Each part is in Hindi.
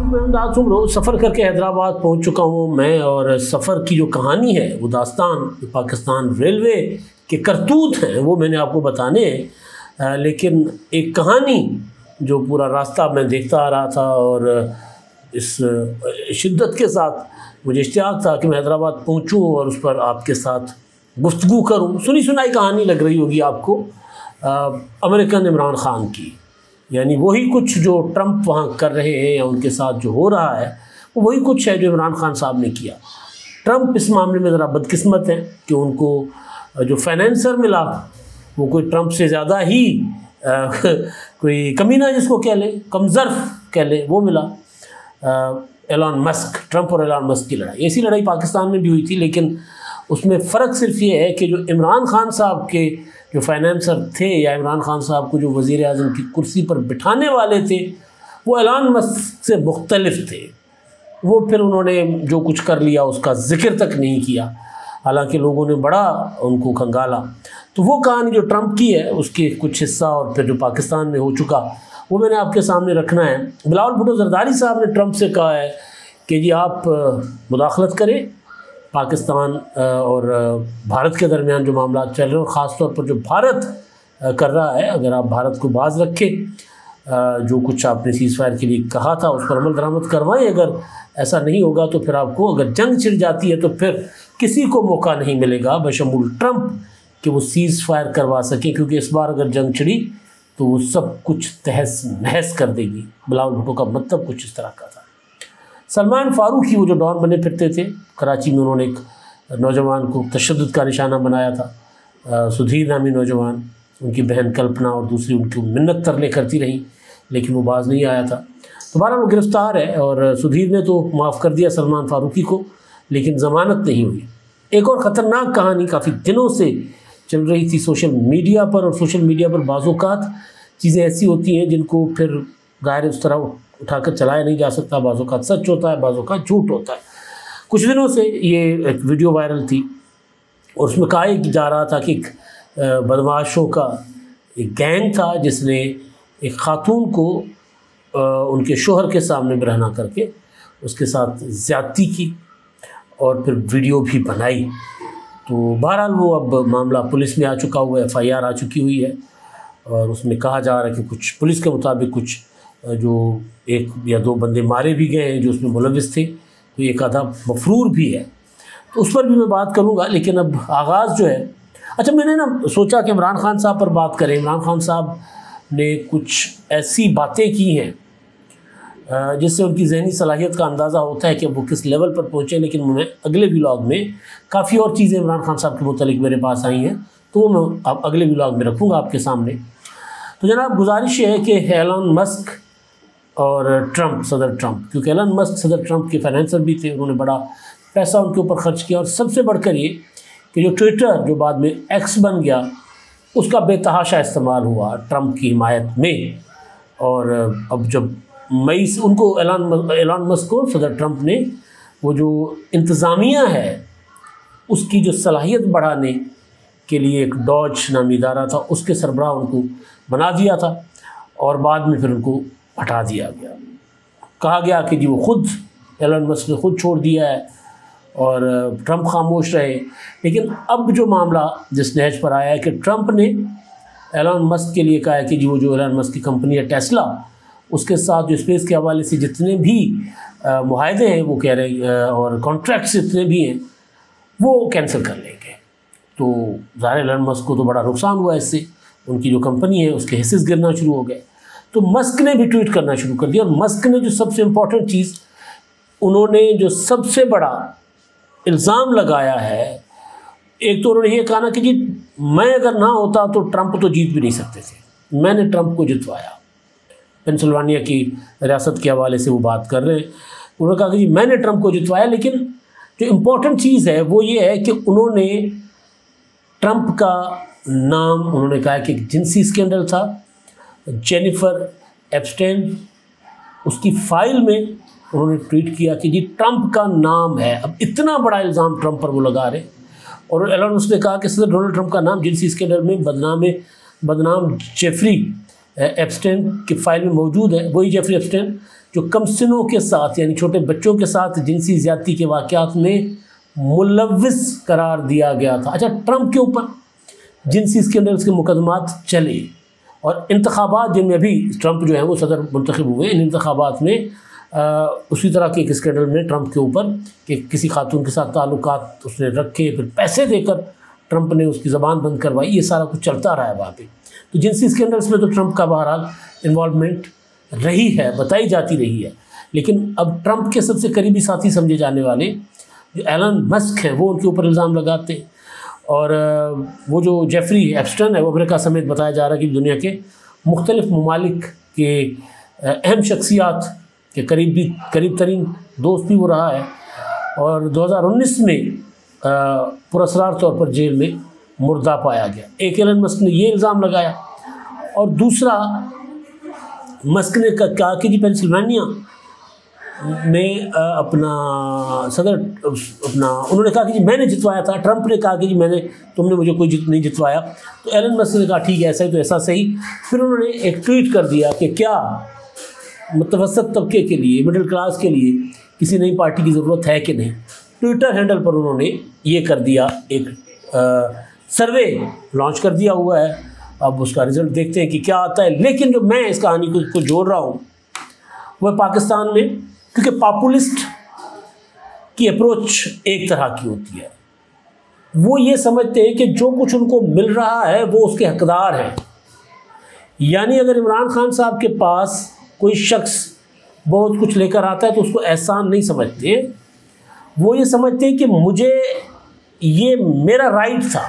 मैं अंदाज सुन रहा हूँ, सफ़र करके हैदराबाद पहुँच चुका हूँ मैं, और सफ़र की जो कहानी है वो दास्तान जो पाकिस्तान रेलवे के करतूत हैं वो मैंने आपको बताने हैं। लेकिन एक कहानी जो पूरा रास्ता मैं देखता आ रहा था और इस शिद्दत के साथ मुझे इश्तियाक था कि मैं हैदराबाद पहुँचूँ और उस पर आपके साथ गुफ्तगू करूँ। सुनी सुनाई कहानी लग रही होगी आपको, अमेरिकन इमरान ख़ान की, यानी वही कुछ जो ट्रंप वहाँ कर रहे हैं या उनके साथ जो हो रहा है वो वही कुछ है जो इमरान ख़ान साहब ने किया। ट्रंप इस मामले में ज़रा बदकिस्मत है कि उनको जो फाइनेंसर मिला वो कोई ट्रंप से ज़्यादा ही कोई कमीना जिसको कह लें, कमज़र्फ कह लें, वो मिला। एलन मस्क, ट्रंप और एलन मस्क की लड़ाई, ऐसी लड़ाई पाकिस्तान में भी हुई थी, लेकिन उसमें फ़र्क सिर्फ ये है कि जो इमरान ख़ान साहब के जो फाइनेंसर थे या इमरान ख़ान साहब को जो वज़ीर आज़म की कुर्सी पर बिठाने वाले थे वो एलन मस्क से मुख्तलिफ थे। वो फिर उन्होंने जो कुछ कर लिया उसका ज़िक्र तक नहीं किया, हालांकि लोगों ने बड़ा उनको खंगाला। तो वो कहानी जो ट्रंप की है उसके कुछ हिस्सा और फिर जो पाकिस्तान में हो चुका वो मैंने आपके सामने रखना है। बिलावल भुट्टो ज़रदारी साहब ने ट्रंप से कहा है कि जी आप मुदाखलत करें पाकिस्तान और भारत के दरमियान जो मामला चल रहे हैं, और ख़ास तौर पर जो भारत कर रहा है, अगर आप भारत को बाज रखें, जो कुछ आपने सीज़ फायर के लिए कहा था उस पर अमल दरामद करवाएं। अगर ऐसा नहीं होगा तो फिर आपको, अगर जंग छिड़ जाती है तो फिर किसी को मौका नहीं मिलेगा बशमूल ट्रंप कि वो सीज़ फायर करवा सकें, क्योंकि इस बार अगर जंग छिड़ी तो वो सब कुछ तहस नहस कर देगी। बिलावल भुट्टो का मतलब कुछ इस तरह का था। सलमान फारूकी वो जो डॉन बने फिरते थे, कराची में उन्होंने एक नौजवान को तशद्दुद का निशाना बनाया था, सुधीर नामी नौजवान, उनकी बहन कल्पना और दूसरी उनकी मिन्नत तरले करती रही लेकिन वो बाज नहीं आया था। तो बहरहाल वो गिरफ़्तार है और सुधीर ने तो माफ़ कर दिया सलमान फारूकी को, लेकिन ज़मानत नहीं हुई। एक और ख़तरनाक कहानी काफ़ी दिनों से चल रही थी सोशल मीडिया पर, और सोशल मीडिया पर बाज़-औक़ात चीज़ें ऐसी होती हैं जिनको फिर ज़ाहिर उस तरह उठाकर चलाया नहीं जा सकता, बाज़-औक़ात सच होता है, बाज़-औक़ात झूठ होता है। कुछ दिनों से ये एक वीडियो वायरल थी और उसमें कहा जा रहा था कि एक बदमाशों का एक गैंग था जिसने एक खातून को उनके शोहर के सामने बरहना करके उसके साथ ज़्यादती की और फिर वीडियो भी बनाई। तो बहरहाल वो अब मामला पुलिस में आ चुका हुआ है, FIR आ चुकी हुई है और उसमें कहा जा रहा है कि कुछ पुलिस के मुताबिक कुछ जो 1 या 2 बंदे मारे भी गए हैं जो उसमें मुलविस थे, तो एक आधा मफरूर भी है, तो उस पर भी मैं बात करूंगा। लेकिन अब आगाज़ जो है, अच्छा मैंने ना सोचा कि इमरान ख़ान साहब पर बात करें। इमरान ख़ान साहब ने कुछ ऐसी बातें की हैं जिससे उनकी ज़हनी सलाहियत का अंदाज़ा होता है कि वो किस लेवल पर पहुँचे। लेकिन मैं अगले व्लॉग में काफ़ी और चीज़ें इमरान ख़ान साहब के मुतालिक मेरे पास आई हैं, तो वो मैं अब अगले व्लॉग में रखूँगा आपके सामने। तो जनाब गुजारिश है कि एलन मस्क और ट्रंप, सदर ट्रंप, क्योंकि एलन मस्क सदर ट्रंप के फाइनेंसर भी थे, उन्होंने बड़ा पैसा उनके ऊपर ख़र्च किया, और सबसे बढ़कर ये कि जो ट्विटर जो बाद में एक्स बन गया उसका बेतहाशा इस्तेमाल हुआ ट्रंप की हिमायत में। और अब जब मई से उनको एलन मस्क को सदर ट्रंप ने वो जो इंतज़ामिया है उसकी जो सलाहियत बढ़ाने के लिए एक डॉज नामी इदारा था उसके सरबराह उनको बना दिया था, और बाद में फिर उनको हटा दिया गया। कहा गया कि जी वो खुद एलन मस्क ने खुद छोड़ दिया है और ट्रंप खामोश रहे। लेकिन अब जो मामला जिस नहज पर आया है कि ट्रंप ने एलन मस्क के लिए कहा है कि जी वो जो एलन मस्क की कंपनी है टेस्ला, उसके साथ जो स्पेस के हवाले से जितने भी मुआहदे हैं वो कह रहे हैं और कॉन्ट्रैक्ट्स जितने भी हैं वो कैंसिल कर लेंगे। तो ज़ाहिर एलन मस्क को तो बड़ा नुकसान हुआ इससे, उनकी जो कंपनी है उसके हिस्से गिरना शुरू हो गए। तो मस्क ने भी ट्वीट करना शुरू कर दिया, और मस्क ने जो सबसे इम्पॉर्टेंट चीज़, उन्होंने जो सबसे बड़ा इल्ज़ाम लगाया है, एक तो उन्होंने ये कहा ना कि जी मैं अगर ना होता तो ट्रंप तो जीत भी नहीं सकते थे, मैंने ट्रंप को जितवाया। पेंसिल्वानिया की रियासत के हवाले से वो बात कर रहे हैं। उन्होंने कहा कि जी मैंने ट्रंप को जितवाया। लेकिन जो इम्पोर्टेंट चीज़ है वो ये है कि उन्होंने ट्रंप का नाम, उन्होंने कहा कि एक जिनसी स्कैंडल था, जेनिफर एप्स्टेन, उसकी फ़ाइल में उन्होंने ट्वीट किया कि जी ट्रंप का नाम है। अब इतना बड़ा इल्ज़ाम ट्रंप पर वो लगा रहे, और एलन मस्क ने कहा कि सदर डोनाल्ड ट्रंप का नाम जिनसी स्कैंडल में बदनाम जेफरी एप्स्टेन की फ़ाइल में मौजूद है। वही जेफरी एप्स्टेन जो कमसिनों के साथ यानी छोटे बच्चों के साथ जिनसी ज़्यादती के वाक़यात में मुलव्विस करार दिया गया था। अच्छा, ट्रंप के ऊपर जिनसी स्कैंडल्स के मुकदमात चले और इंतखाबात जिनमें अभी ट्रंप जो है वो सदर मुंतखब हुए, इन इंतखाबात में उसी तरह के एक स्कैंडल में ट्रंप के ऊपर कि किसी खातून के साथ ताल्लुकात उसने रखे, फिर पैसे देकर ट्रंप ने उसकी ज़बान बंद करवाई, ये सारा कुछ चलता रहा है वहाँ पे। तो जिनसी स्कैंडल्स में तो ट्रंप का बहरहाल इन्वॉल्वमेंट रही है, बताई जाती रही है। लेकिन अब ट्रंप के सबसे करीबी साथी समझे जाने वाले जो एलन मस्क हैं वो उनके ऊपर इल्ज़ाम लगाते हैं, और वो जो जेफरी एप्स्टन है वो अमेरिका समेत बताया जा रहा है कि दुनिया के मुख्तलिफ ममालिक के अहम शख्सियात के करीब तरीन दोस्त भी वो रहा है, और 2019 में पुरस्कार तौर पर जेल में मुर्दा पाया गया। एक एलन मस्क ने ये इल्ज़ाम लगाया, और दूसरा मस्क ने कहा कि जी पेंसिल्वेनिया में उन्होंने कहा कि जी मैंने जितवाया था। ट्रंप ने कहा कि जी तुमने मुझे कोई नहीं जितवाया। तो एलन मस्क ने कहा ठीक है, ऐसा ही तो ऐसा सही। फिर उन्होंने एक ट्वीट कर दिया कि क्या मुतवसत तबके के लिए, मिडिल क्लास के लिए किसी नई पार्टी की ज़रूरत है कि नहीं। ट्विटर हैंडल पर उन्होंने ये कर दिया, एक सर्वे लॉन्च कर दिया हुआ है। अब उसका रिज़ल्ट देखते हैं कि क्या आता है। लेकिन जो मैं इस कहानी को जोड़ रहा हूँ वह पाकिस्तान में, क्योंकि पॉपुलिस्ट की अप्रोच एक तरह की होती है, वो ये समझते हैं कि जो कुछ उनको मिल रहा है वो उसके हकदार हैं। यानी अगर इमरान खान साहब के पास कोई शख्स बहुत कुछ लेकर आता है तो उसको एहसान नहीं समझते, वो ये समझते हैं कि ये मेरा राइट था,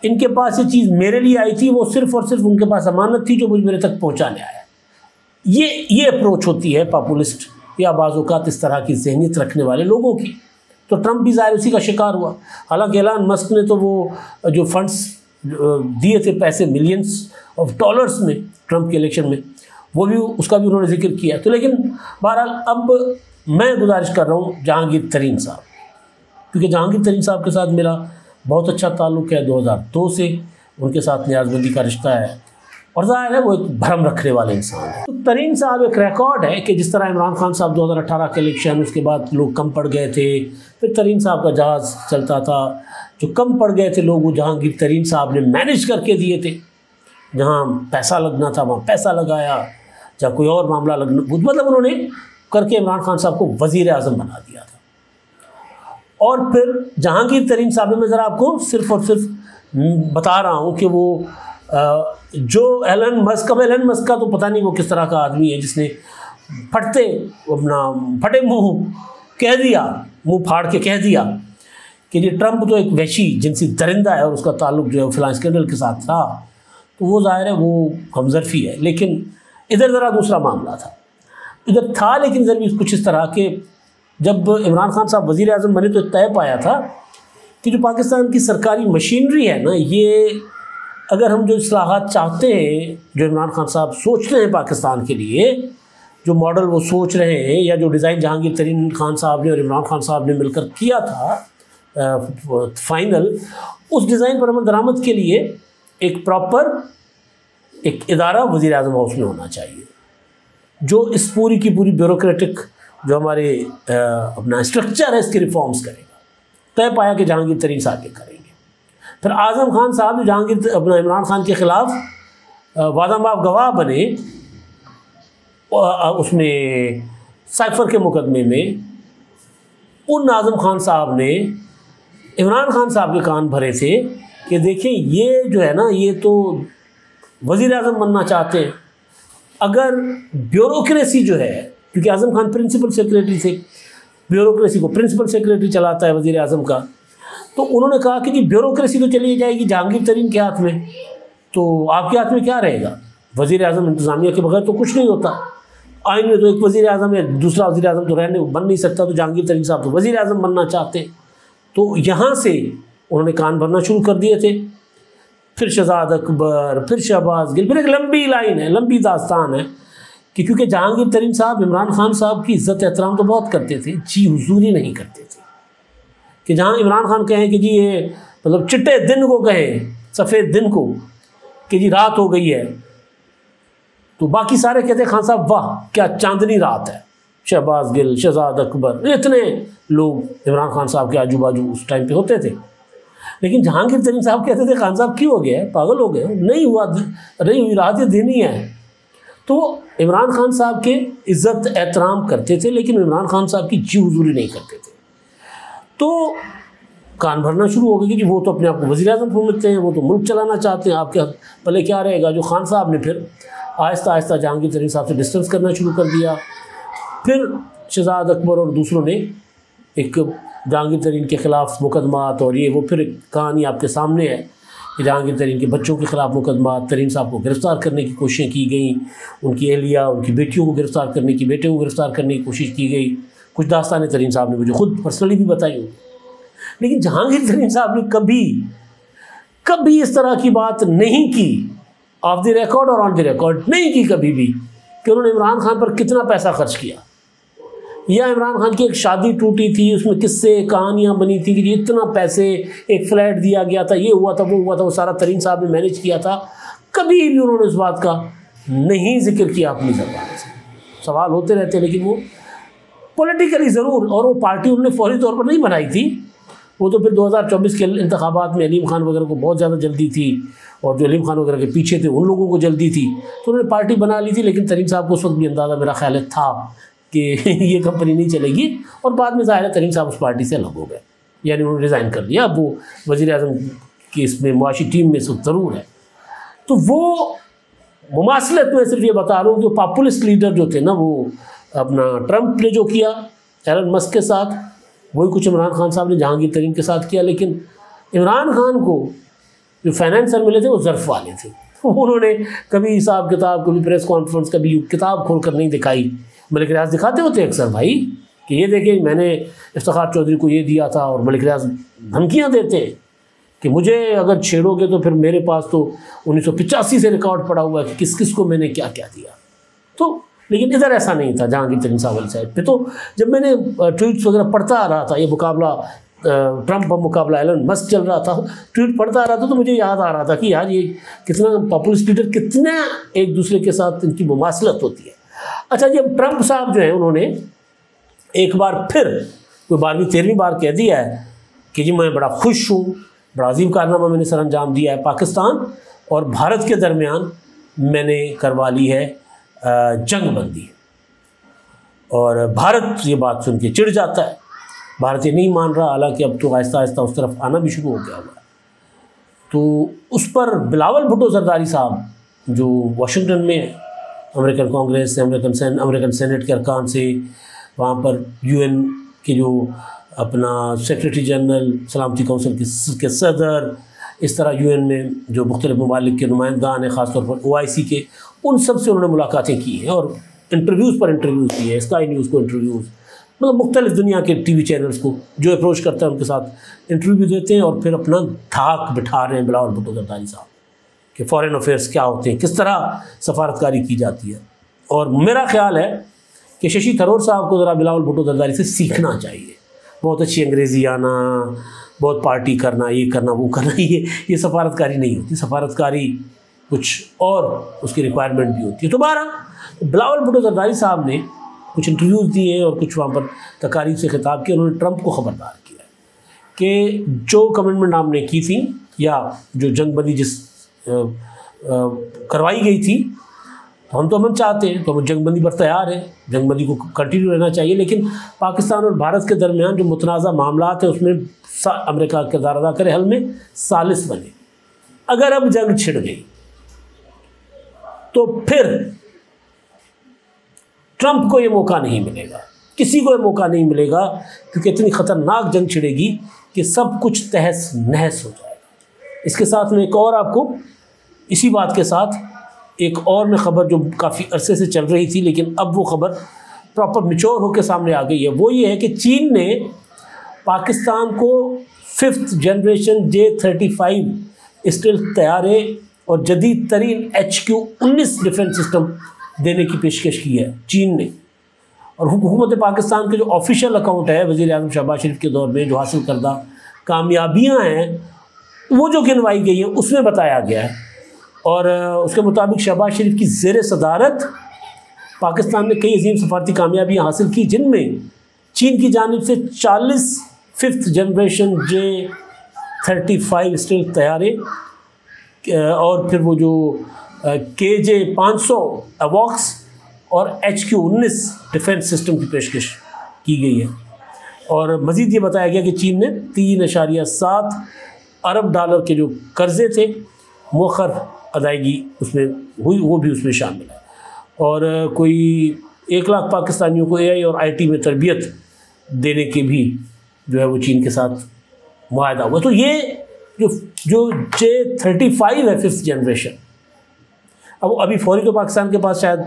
इनके पास ये चीज़ मेरे लिए आई थी, वो सिर्फ़ और सिर्फ उनके पास अमानत थी जो मुझे मेरे तक पहुंचाने आया। ये अप्रोच होती है पॉपुलिस्ट या बाज़-औक़ात इस तरह की ज़हनियत रखने वाले लोगों की। तो ट्रंप भी ज़ाहिर उसी का शिकार हुआ। हालांकि एलन मस्क ने तो वो जो फंड्स दिए थे, पैसे मिलियंस ऑफ डॉलर्स में ट्रंप के इलेक्शन में, उसका भी उन्होंने जिक्र किया। तो लेकिन बहरहाल अब मैं गुजारिश कर रहा हूँ जहांगीर तरीन साहब, क्योंकि जहांगीर तरीन साहब के साथ मेरा बहुत अच्छा ताल्लुक़ है। 2002 से उनके साथ न्याज़बंदी का रिश्ता है, और ज़ाहिर है वो एक भरम रखने वाले इंसान है। तो तरीन साहब एक रिकॉर्ड है कि जिस तरह इमरान खान साहब 2018 के इलेक्शन, उसके बाद लोग कम पड़ गए थे, फिर तरीन साहब का जहाज़ चलता था। जो कम पड़ गए थे लोग वो जहांगीर तरीन साहब ने मैनेज करके दिए थे। जहाँ पैसा लगना था वहाँ पैसा लगाया, जहाँ कोई और मामला लगना, मतलब उन्होंने करके इमरान खान साहब को वज़ीर आज़म बना दिया था। और फिर जहांगीर तरीन साहब ने, मैं ज़रा आपको सिर्फ़ और सिर्फ बता रहा हूँ कि वो जो एलन मस्क का तो पता नहीं वो किस तरह का आदमी है जिसने फटे मुंह कह दिया, मुंह फाड़ के कह दिया कि ये ट्रंप तो एक वहशी जिनसी दरिंदा है और उसका ताल्लुक़ जो है फिलहाल स्कैंडल के साथ था। तो वो ज़ाहिर है वो हमज़र्फ़ी है। लेकिन इधर ज़रा दूसरा मामला था, इधर था लेकिन इधर भी कुछ इस तरह के, जब इमरान खान साहब वज़ीर आज़म बने तो तय पाया था कि जो पाकिस्तान की सरकारी मशीनरी है ना, ये अगर हम जो इस्लाहात चाहते हैं, जो इमरान खान साहब सोच रहे हैं पाकिस्तान के लिए, जो मॉडल वो सोच रहे हैं, या जो डिज़ाइन जहांगीर तरीन खान साहब ने और इमरान खान साहब ने मिलकर किया था फाइनल, उस डिज़ाइन पर अमल दरामद के लिए एक प्रॉपर एक इदारा वज़ीर आज़म हाउस में होना चाहिए, जो इस पूरी की पूरी ब्यूरोक्रेटिक जो हमारे अपना स्ट्रक्चर है इसके रिफॉर्म्स करेगा। तय पाया कि जहांगीर तरीन साहब ये करेंगे। फिर आज़म खान साहब जो जहांगीर अपना इमरान खान के ख़िलाफ़ वादामाफ गवाह बने, उसमें साइफर के मुकदमे में, उन आज़म खान साहब ने इमरान खान साहब के कान भरे थे कि देखिए ये जो है ना, ये तो वज़ीर आज़म बनना चाहते हैं। अगर ब्यूरोक्रेसी जो है, क्योंकि आज़म खान प्रिंसिपल सेक्रेटरी थे, ब्यूरोक्रेसी को प्रिंसिपल सेक्रेटरी चलाता है वज़ीर आज़म का, तो उन्होंने कहा कि जी ब्यूरोक्रेसी तो चली जाएगी जहांगीर तरीन के हाथ में, तो आपके हाथ में क्या रहेगा? वज़ीर आज़म इंतज़ामिया के बगैर तो कुछ नहीं होता। आइन में तो एक वज़ीर आज़म है, दूसरा वज़ीर आज़म तो बन नहीं सकता, तो जहांगीर तरीन साहब तो वज़ीर आज़म बनना चाहते। तो यहाँ से उन्होंने कान भरना शुरू कर दिए थे। फिर शहजाद अकबर, फिर शहबाज गिल, फिर एक लंबी लाइन है, लंबी दास्तान है कि क्योंकि जहांगीर तरीन साहब इमरान खान साहब की इज़्ज़त एहतराम तो बहुत करते थे, जी हुजूरी नहीं करते थे। कि जहाँ इमरान खान कहें कि जी ये मतलब चिट्टे दिन को कहें, सफ़ेद दिन को, कि जी रात हो गई है, तो बाकी सारे कहते खान साहब वाह क्या चांदनी रात है, शहबाज गिल, शहजाद अकबर, इतने लोग इमरान खान साहब के आजू बाजू उस टाइम पे होते थे। लेकिन जहांगीर तरीन साहब कहते थे खान साहब क्यों हो गया है, पागल हो गए, नहीं हुआ, नहीं हुई, राहत देनी है। तो इमरान खान साहब के इज़्ज़त एहतराम करते थे, लेकिन इमरान खान साहब की जी हुजूरी नहीं करते थे। तो कान भरना शुरू हो गया कि वो तो अपने आप को वज़ीर-ए-आज़म समझते हैं, वो तो मुल्क चलाना चाहते हैं, आपके पहले क्या रहेगा। जो खान साहब ने फिर आहिस्ता आहिस्ता जहांगीर तरीन साहब से डिस्टेंस करना शुरू कर दिया। फिर शहजाद अकबर और दूसरों ने एक जहांगीर तरीन के ख़िलाफ़ मुकदमात और ये वो फिर कहानी आपके सामने है कि जहांगीर तरीन के बच्चों के ख़िलाफ़ मुकदमात, तरीन साहब को गिरफ़्तार करने की कोशिशें की गई, उनकी अहलिया, उनकी बेटियों को गिरफ़्तार करने की, बेटे को गिरफ़्तार करने की कोशिश की गई। कुछ दास्तानें तरीन साहब ने मुझे खुद पर्सनली भी बताई हुई। लेकिन जहांगीर तरीन साहब ने कभी इस तरह की बात नहीं की, ऑफ द रिकॉर्ड और ऑन द रिकॉर्ड नहीं की कभी भी, कि उन्होंने इमरान खान पर कितना पैसा खर्च किया, या इमरान खान की एक शादी टूटी थी उसमें किस्से कहानियाँ बनी थी कि इतना पैसे, एक फ्लैट दिया गया था, ये हुआ था, वो हुआ था, वो सारा तरीन साहब ने मैनेज किया था। कभी भी उन्होंने इस बात का नहीं जिक्र किया अपनी ज़बान से। सवाल होते रहते, लेकिन वो पॉलिटिकली ज़रूर, और वो पार्टी उन्होंने फौरी तौर पर नहीं बनाई थी, वो तो फिर 2024 के इंतखाबात में अलीम खान वगैरह को बहुत ज़्यादा जल्दी थी, और जो अलीम खान वगैरह के पीछे थे उन लोगों को जल्दी थी, तो उन्होंने पार्टी बना ली थी। लेकिन तरीन साहब को उस वक्त भी अंदाज़ा मेरा ख्याल था कि ये कंपनी नहीं चलेगी, और बाद में ज़ाहिर है तरीन साहब उस पार्टी से अलग हो गए, यानी उन्होंने रिज़ाइन कर लिया। अब वो वज़ीर-ए-आज़म की इसमें मुआशी टीम में ज़रूर है। तो वो मुमासलत में सिर्फ ये बता रहा हूँ कि पॉपुलिस्ट लीडर जो थे ना, वो अपना ट्रंप ने जो किया एलन मस्क के साथ, वही कुछ इमरान खान साहब ने जहांगीर तरीन के साथ किया। लेकिन इमरान खान को जो फाइनेंसर मिले थे वो ज़र्फ़ वाले थे, उन्होंने कभी हिसाब किताब, कभी प्रेस कॉन्फ्रेंस, कभी किताब खोल कर नहीं दिखाई। मलिक रियाज दिखाते होते अक्सर भाई कि ये देखें मैंने इफ्तिखार चौधरी को ये दिया था, और मलिक रियाज धमकियाँ देते कि मुझे अगर छेड़ोगे तो फिर मेरे पास तो 1985 से रिकॉर्ड पड़ा हुआ है कि किस किस को मैंने क्या क्या दिया। तो लेकिन इधर ऐसा नहीं था जहांगीर तरीन साहब वाली साइड पे। तो जब मैंने ट्वीट्स वगैरह पढ़ता आ रहा था, ये मुकाबला ट्रंप और मुकाबला एलन मस्क चल रहा था, ट्वीट पढ़ता आ रहा था, तो मुझे याद आ रहा था कि यार ये कितना पॉपुलिस्ट लीडर, कितना एक दूसरे के साथ इनकी मुमासलत होती है। अच्छा, जब ट्रंप साहब जो है उन्होंने एक बार फिर कोई 12वीं 13वीं बार कह दिया है कि जी मैं बड़ा खुश हूँ, बड़ा अजीम कारनामा मैंने सर अंजाम दिया है, पाकिस्तान और भारत के दरमियान मैंने करवा ली है जंगबंदी। और भारत ये बात सुन के चिढ़ जाता है, भारत ये नहीं मान रहा, हालांकि अब तो आहिस्ता आहिस्ता उस तरफ आना भी शुरू हो गया हुआ। तो उस पर बिलावल भुट्टो जरदारी साहब जो वाशिंगटन में अमेरिकन कांग्रेस से, अमेरिकन सेनेट के अरकान से, वहाँ पर यूएन के जो अपना सेक्रेटरी जनरल, सलामती कौंसिल के सदर, इस तरह यूएन में जो मुख्तलिफ ममालिक के नुमाइंदान हैं, ख़ासतौर पर OIC के, उन सब से उन्होंने मुलाकातें की हैं और इंटरव्यूज़ पर इंटरव्यूज़ किए हैं, स्काई न्यूज़ को इंटरव्यूज़, मतलब मुख्तलिफ दुनिया के TV चैनल्स को जो अप्रोच करता है उनके साथ इंटरव्यू देते हैं, और फिर अपना धाक बिठा रहे हैं बिलावल भुट्टो जरदारी साहब कि फॉरेन अफेयर्स क्या होते हैं, किस तरह सफारतकारी की जाती है। और मेरा ख्याल है कि शशि थरूर साहब को ज़रा बिलावल भुट्टो जरदारी से सीखना चाहिए। बहुत अच्छी अंग्रेज़ी आना, बहुत पार्टी करना, ये करना वो करना, ये सफारतकारी नहीं होती। सफारतकारी कुछ और उसकी रिक्वायरमेंट भी होती है। तो बहरहाल बिलावल भुट्टो जरदारी साहब ने कुछ इंटरव्यूज़ दिए और कुछ वहाँ पर तकारीब से खिताब किया। उन्होंने ट्रंप को ख़बरदार किया कि जो कमिटमेंट आपने की थी, या जो जंगबंदी जिस करवाई गई थी, हम तो अमन चाहते हैं, तो हम जंगबंदी पर तैयार हैं, जंगबंदी को कंटिन्यू रहना चाहिए, लेकिन पाकिस्तान और भारत के दरमियान जो मुतनाज़ा मामलात है उसमें अमेरिका किरदार अदा करे, हल में सालिस बने। अगर अब जंग छिड़ गई तो फिर ट्रंप को ये मौका नहीं मिलेगा, किसी को ये मौका नहीं मिलेगा, क्योंकि इतनी ख़तरनाक जंग छिड़ेगी कि सब कुछ तहस नहस हो जाएगा। इसके साथ में एक और आपको इसी बात के साथ एक और में ख़बर जो काफ़ी अरसे से चल रही थी, लेकिन अब वो ख़बर प्रॉपर मिच्योर होकर सामने आ गई है, वो ये है कि चीन ने पाकिस्तान को 5th जनरेशन J-35 स्टील्थ तैयारे और जदीद तरीन HQ-19 डिफेंस सिस्टम देने की पेशकश की है चीन ने। और हुकूमत पाकिस्तान के जो ऑफिशियल अकाउंट है वज़ीर-ए-आज़म शहबाज शरीफ के दौर में जो हासिल करदा कामयाबियाँ हैं वो जो गिनवाई गई हैं उसमें बताया गया है। और उसके मुताबिक शहबाज शरीफ की ज़ेर सदारत पाकिस्तान ने कई अजीम सफारती कामयाबियाँ हासिल की, जिनमें चीन की जानिब से 40 5th जनरेशन J-35 स्टील्थ तैयारे और फिर वो जो KJ-500 अवॉक्स और HQ-19 डिफेंस सिस्टम की पेशकश की गई है। और मज़ीद ये बताया गया कि चीन ने 3.7 अरब डॉलर के जो कर्ज़े थे मुअख्खर अदायगी उसमें हुई, वो भी उसमें शामिल है। और कोई 1 लाख पाकिस्तानियों को AI और IT में तरबियत देने के भी जो है वो चीन के साथ मुआहदा हुआ। तो ये जो J-35 है 5th जनरेशन, अब अभी फौरी तो पाकिस्तान के पास शायद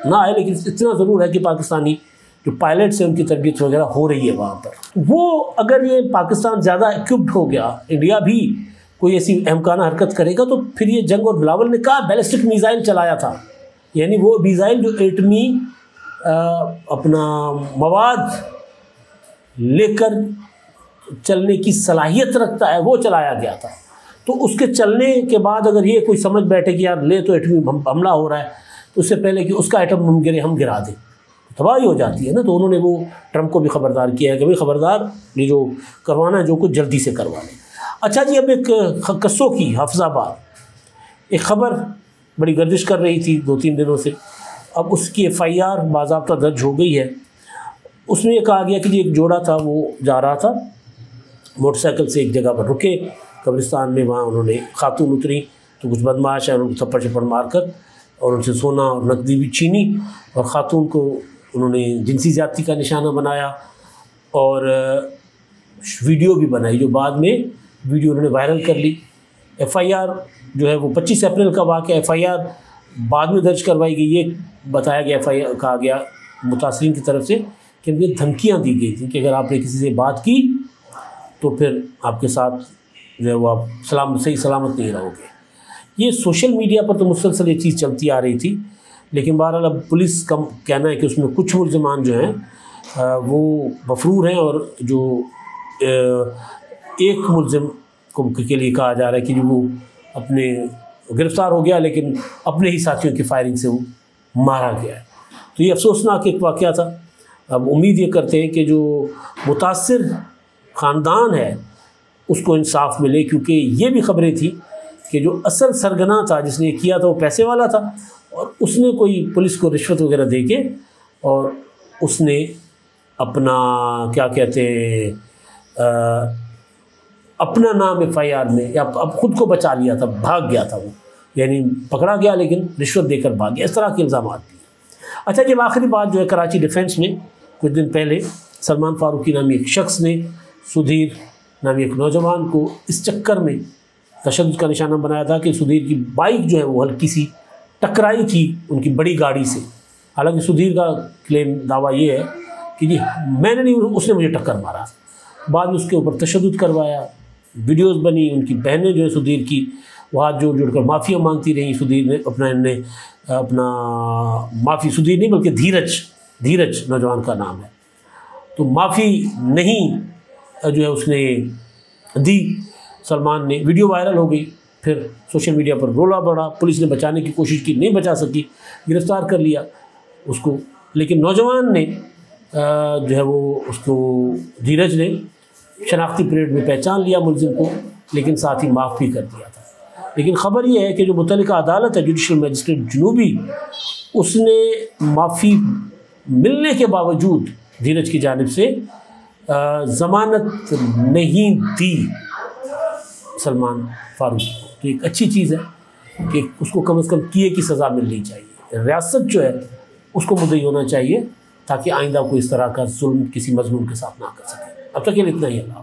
ना आए, लेकिन इतना ज़रूर है कि पाकिस्तानी जो पायलट्स हैं उनकी तरबियत वगैरह हो रही है वहाँ पर। वो अगर ये पाकिस्तान ज़्यादा इक्विप्ड हो गया, इंडिया भी कोई ऐसी अहमकाना हरकत करेगा, तो फिर ये जंग, और बिलावल ने कहा बैलिस्टिक मिसाइल चलाया था, यानी वो मिसाइल जो एटमी अपना मवाद लेकर चलने की सलाहियत रखता है, वो चलाया गया था। तो उसके चलने के बाद अगर ये कोई समझ बैठे कि यार ले तो एटमी हमला हो रहा है, तो उससे पहले कि उसका एटम हम गिरा दें, तबाही हो जाती है ना। तो उन्होंने वो ट्रंप को भी ख़बरदार किया है कि भाई ख़बरदार, ये जो करवाना है जो कुछ जल्दी से करवा लें। अच्छा जी, अब एक कस्सों की हाफिज़ाबाद एक ख़बर बड़ी गर्दिश कर रही थी 2-3 दिनों से, अब उसकी FIR बाज़ाब्ता दर्ज हो गई है। उसमें ये कहा गया कि जी एक जोड़ा था, वो जा रहा था मोटरसाइकिल से, एक जगह पर रुके कब्रिस्तान में, वहाँ उन्होंने खातून उतरी तो कुछ बदमाश है उनको थप्पड़ चप्पड़ मार कर और उनसे सोना और नकदी भी छीनी, और ख़ातून को उन्होंने जिनसी ज़्यादती का निशाना बनाया और वीडियो भी बनाई, जो बाद में वीडियो उन्होंने वायरल कर ली। FIR जो है वो 25 अप्रैल का वाक़या, FIR बाद में दर्ज करवाई गई। ये बताया गया, FIR कहा गया मुतासरीन की तरफ से कि उन्हें धमकियाँ दी गई थी कि अगर आपने किसी से बात की तो फिर आपके साथ जो है वो आप सही सलामत नहीं रहोगे। ये सोशल मीडिया पर तो मुसलसल ये चीज़ चलती आ रही थी, लेकिन बहरहाल अब पुलिस का कहना है कि उसमें कुछ मुल्ज़िमान जो हैं वो मफरूर हैं, और जो एक मुल्ज़िम को के लिए कहा जा रहा है कि वो अपने गिरफ़्तार हो गया, लेकिन अपने ही साथियों की फायरिंग से वो मारा गया है। तो ये अफसोसनाक एक वाक़या था। अब उम्मीद ये करते हैं कि जो मुतासिर ख़ानदान है उसको इंसाफ मिले, क्योंकि ये भी ख़बरें थी कि जो असल सरगना था जिसने किया था वो पैसे वाला था, और उसने कोई पुलिस को रिश्वत वगैरह दे के और उसने अपना क्या कहते हैं अपना नाम FIR में या अब ख़ुद को बचा लिया था, भाग गया था वो, यानी पकड़ा गया लेकिन रिश्वत देकर भाग गया। इस तरह के इल्ज़ाम भी हैं। अच्छा, जब आखिरी बात जो है, कराची डिफेंस में कुछ दिन पहले सलमान फारूकी नामी एक शख्स ने सुधीर नामी एक नौजवान को इस चक्कर में तशद्दुद का निशाना बनाया था कि सुधीर की बाइक जो है वो हल्की सी टकराई थी उनकी बड़ी गाड़ी से। हालांकि सुधीर का क्लेम दावा ये है कि जी मैंने नहीं, उसने मुझे टक्कर मारा। बाद में उसके ऊपर तशद्दुद करवाया, वीडियोस बनी, उनकी बहनें जो है सुधीर की वो हाथ जोड़ जोड़ कर माफ़िया मांगती रहीं। सुधीर ने अपना माफ़ी, सुधीर नहीं बल्कि धीरज नौजवान का नाम है, तो माफ़ी नहीं जो है उसने दी सलमान ने। वीडियो वायरल हो गई, फिर सोशल मीडिया पर रोला बढ़ा, पुलिस ने बचाने की कोशिश की, नहीं बचा सकी, गिरफ़्तार कर लिया उसको। लेकिन नौजवान ने जो है वो उसको, धीरज ने शनाख्ती परेड में पहचान लिया मुलजिम को, लेकिन साथ ही माफ़ भी कर दिया था। लेकिन ख़बर यह है कि जो मुतल्लिका अदालत है, जुडिशल मजिस्ट्रेट जनूबी, उसने माफ़ी मिलने के बावजूद धीरज की जानिब से ज़मानत नहीं दी सलमान फारूकी को। तो एक अच्छी चीज़ है कि उसको कम से कम किए की सज़ा मिलनी चाहिए। रियासत जो है उसको मुद्दई होना चाहिए ताकि आइंदा कोई इस तरह का जुल्म किसी मजलूम के साथ ना कर सके। अब तक के लिए इतना ही। अल्लाह।